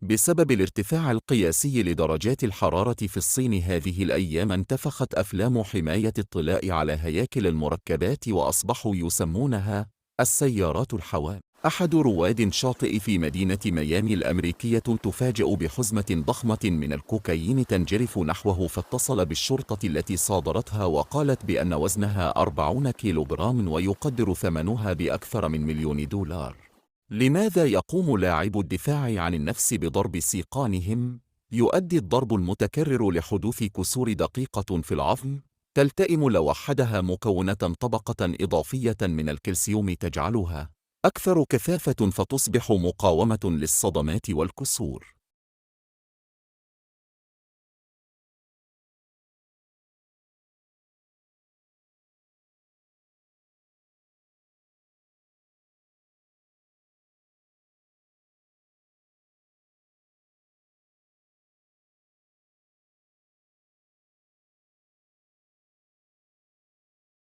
بسبب الارتفاع القياسي لدرجات الحرارة في الصين هذه الأيام، انتفخت أفلام حماية الطلاء على هياكل المركبات وأصبحوا يسمونها السيارات الحوام. أحد رواد شاطئ في مدينة ميامي الأمريكية تفاجأ بحزمة ضخمة من الكوكايين تنجرف نحوه، فاتصل بالشرطة التي صادرتها وقالت بأن وزنها 40 كيلوغرام ويقدر ثمنها بأكثر من $1,000,000. لماذا يقوم لاعبو الدفاع عن النفس بضرب سيقانهم؟ يؤدي الضرب المتكرر لحدوث كسور دقيقة في العظم، تلتئم لو وحدها مكونة طبقة إضافية من الكالسيوم تجعلها أكثر كثافة، فتصبح مقاومة للصدمات والكسور.